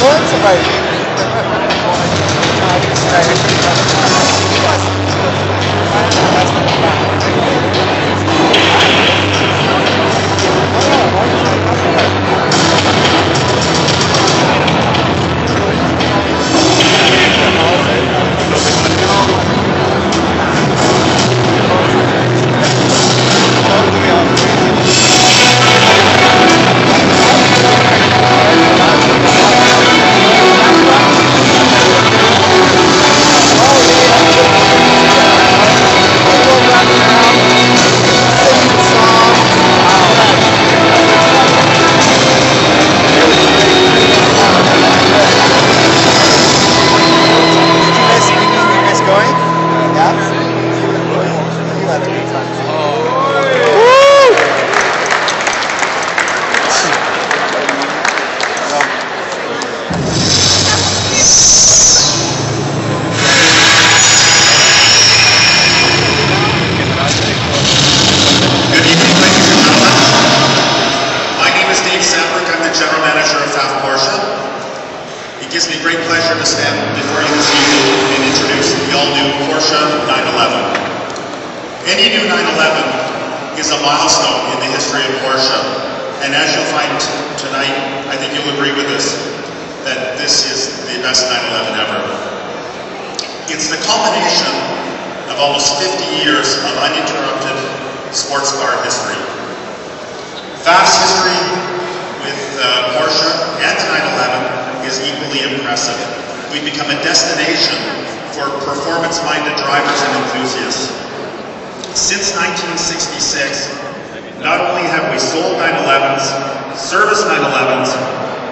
It's amazing. It gives me great pleasure to stand before you this evening and introduce the all-new Porsche 911. Any new 911 is a milestone in the history of Porsche, and as you'll find tonight, I think you'll agree with us that this is the best 911 ever. It's the culmination of almost 50 years of uninterrupted sports car history. Pfaff's history with Porsche and the 911 is equally impressive. We've become a destination for performance-minded drivers and enthusiasts. Since 1966, not only have we sold 911s, serviced 911s,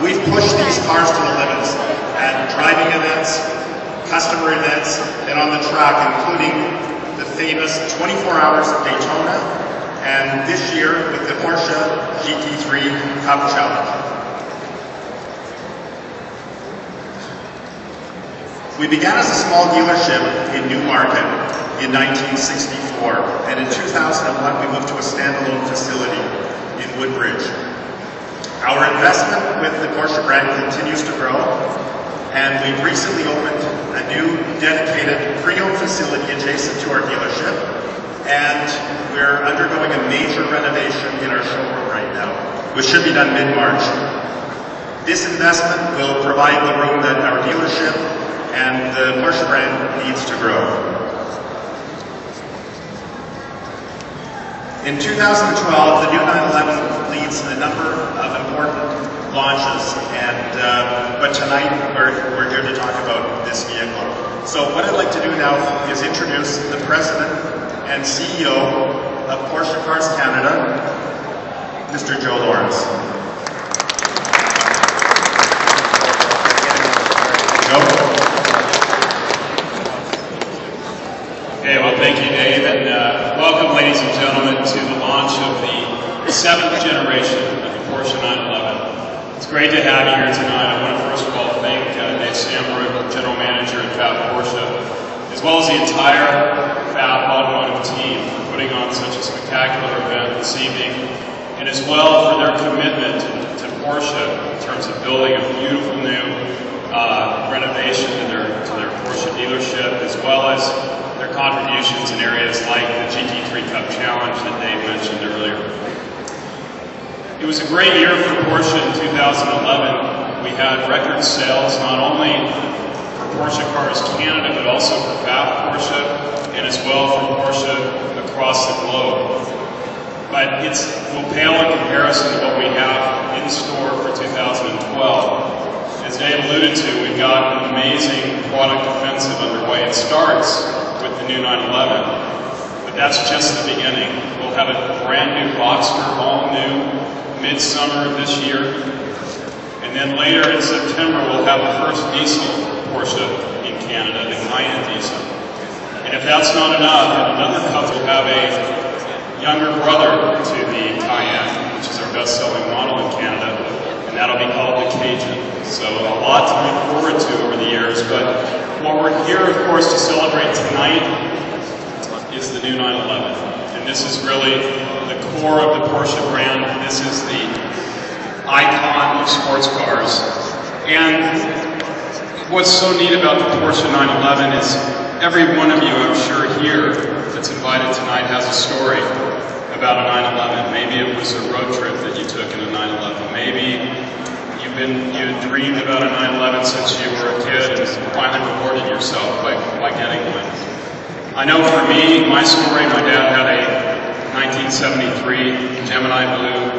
we've pushed these cars to the limits at driving events, customer events, and on the track, including the famous 24 Hours of Daytona, and this year with the Porsche GT3 Cup Challenge. We began as a small dealership in Newmarket in 1964, and in 2001 we moved to a standalone facility in Woodbridge. Our investment with the Porsche brand continues to grow, and we've recently opened a new dedicated pre-owned facility adjacent to our dealership, and we're undergoing a major renovation in our showroom right now, which should be done mid-March. This investment will provide the room that our dealership and the Porsche brand needs to grow. In 2012, the new 911 leads a number of important launches, but tonight we're here to talk about this vehicle. So what I'd like to do now is introduce the President and CEO of Porsche Cars Canada, Mr. Joe Lawrence. Joe? Okay, well, thank you, Dave, and welcome, ladies and gentlemen, to the launch of the 7th generation of the Porsche 911. It's great to have you here tonight. I want to first of all thank Dave Sambrook, General Manager at Pfaff Porsche, as well as the entire Pfaff Automotive team for putting on such a spectacular event this evening, and as well for their commitment to Porsche in terms of building a beautiful new renovation to their Porsche dealership, as well as their contributions in areas like the GT3 Cup Challenge that Dave mentioned earlier. It was a great year for Porsche in 2011. We had record sales not only for Porsche Cars Canada, but also for Pfaff Porsche, and as well for Porsche across the globe. But it will pale in comparison to what we have in store for 2012. As Dave alluded to, we've got an amazing product offensive underway. It starts with the new 911, but that's just the beginning. We'll have a brand new Boxster, all new, mid-summer this year, and then later in September we'll have the first diesel Porsche in Canada, the Cayenne diesel. And if that's not enough, in another month we'll have a younger brother to the Cayenne, which is our best-selling model in Canada, and that'll be called the Cajun. So a lot to look forward to over the years, but what we're here, of course, to celebrate tonight is the new 911. And this is really the core of the Porsche brand. This is the icon of sports cars. And what's so neat about the Porsche 911 is every one of you, I'm sure, here that's invited tonight has a story about a 911. Maybe it was a road trip that you took in a 911. Maybe you had dreamed about a 911 since you were a kid and finally rewarded yourself by getting one. I know for me, my story, my dad had a 1973 Gemini Blue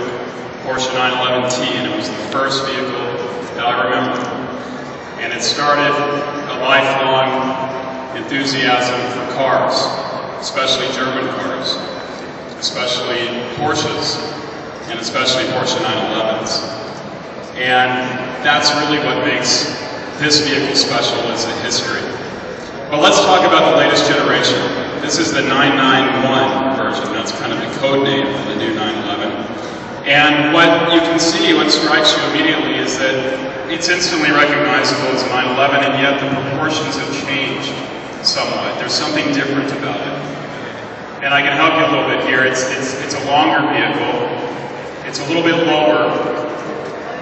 Porsche 911T, and it was the first vehicle that I remember. And it started a lifelong enthusiasm for cars, especially German cars, especially Porsches, and especially Porsche 911s. And that's really what makes this vehicle special as a history. But let's talk about the latest generation. This is the 991 version. That's kind of the code name for the new 911. And what you can see, what strikes you immediately, is that it's instantly recognizable as a 911, and yet the proportions have changed somewhat. There's something different about it. And I can help you a little bit here. It's a longer vehicle. It's a little bit lower.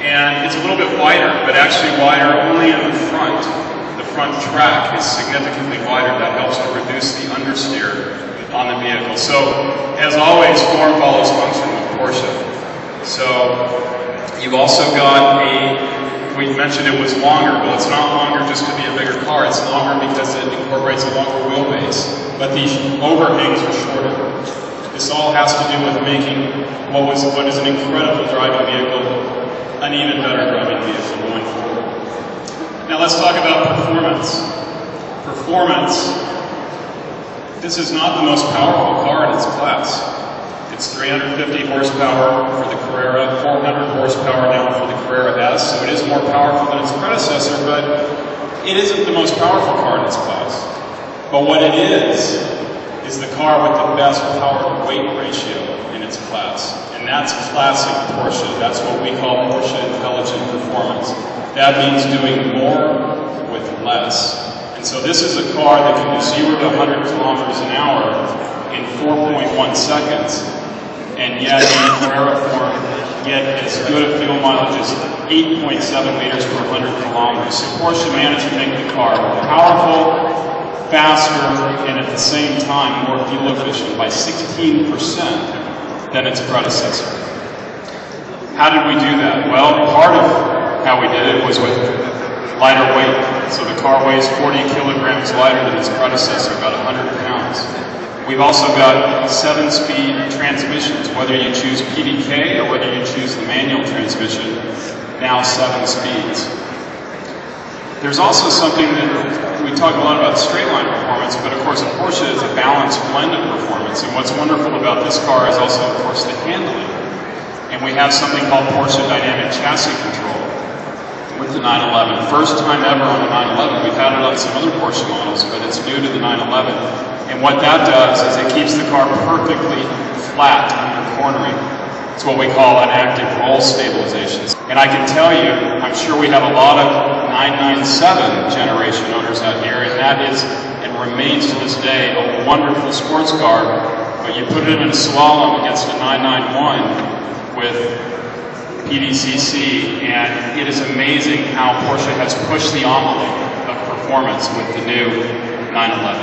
And it's a little bit wider, but actually wider only in the front. The front track is significantly wider. That helps to reduce the understeer on the vehicle. So, as always, form follows function with Porsche. So, you've also got we mentioned it was longer. Well, it's not longer just to be a bigger car. It's longer because it incorporates a longer wheelbase. But the overhangs are shorter. This all has to do with making what is an incredible driving vehicle an even better driving vehicle going forward. Now let's talk about performance. Performance. This is not the most powerful car in its class. It's 350 horsepower for the Carrera, 400 horsepower now for the Carrera S, so it is more powerful than its predecessor, but it isn't the most powerful car in its class. But what it is the car with the best power-to-weight ratio in its class. And that's classic Porsche. That's what we call Porsche Intelligent Performance. That means doing more with less. And so this is a car that can do 0 to 100 kilometers an hour in 4.1 seconds, and yet in Carrera form, get as good a fuel mileage as 8.7 liters per 100 kilometers. So Porsche managed to make the car powerful, faster, and at the same time more fuel efficient by 16% than its predecessor. How did we do that? Well, part of how we did it was with lighter weight. So the car weighs 40 kilograms lighter than its predecessor, about 100 pounds. We've also got 7-speed transmissions, whether you choose PDK or whether you choose the manual transmission, now 7 speeds. There's also something that we talk a lot about straight line performance, but of course a Porsche is a balanced blend of performance, and what's wonderful about this car is also, of course, the handling. And we have something called Porsche Dynamic Chassis Control with the 911. First time ever on the 911. We've had it on some other Porsche models, but it's new to the 911. And what that does is it keeps the car perfectly flat under cornering. It's what we call an active roll stabilization. And I can tell you, I'm sure we have a lot of 997 generation owners out here, and that is, and remains to this day, a wonderful sports car, but you put it in a slalom against a 991 with PDCC, and it is amazing how Porsche has pushed the envelope of performance with the new 911.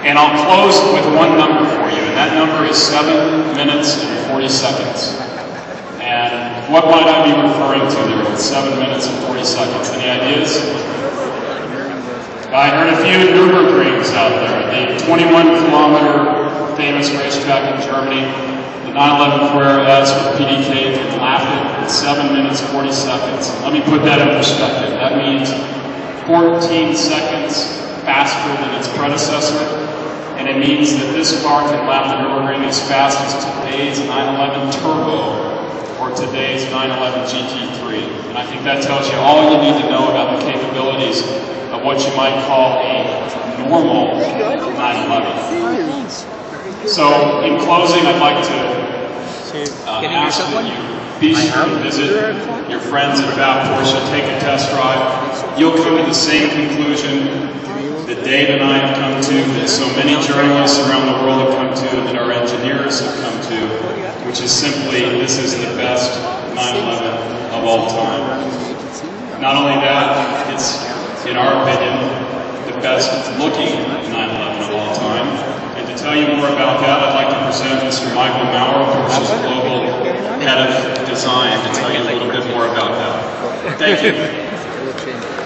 And I'll close with one number for you, and that number is 7 minutes and 40 seconds. And what might I be referring to there with 7 minutes and 40 seconds? Any ideas? I heard a few Nürburgrings out there. The 21-kilometer famous racetrack in Germany, the 911 Carrera S with PDK can lap it in 7 minutes 40 seconds. Let me put that in perspective. That means 14 seconds faster than its predecessor, and it means that this car can lap the Nürburgring as fast as today's 911 Turbo or today's 911 GT3. And I think that tells you all you need to know about the capabilities of what you might call a normal 911. So, in closing, I'd like to ask that you be sure to visit your friends at Pfaff Porsche, take a test drive. You'll come to the same conclusion that Dave and I have come to, that so many journalists around the world have come to, that our engineers have come to, which is simply, this is the best 911 of all time. Not only that, it's in our opinion, the best looking 911 of all time. And to tell you more about that, I'd like to present Mr. Michael Maurer, Porsche's global head of design, to tell you a little bit more about that. Thank you.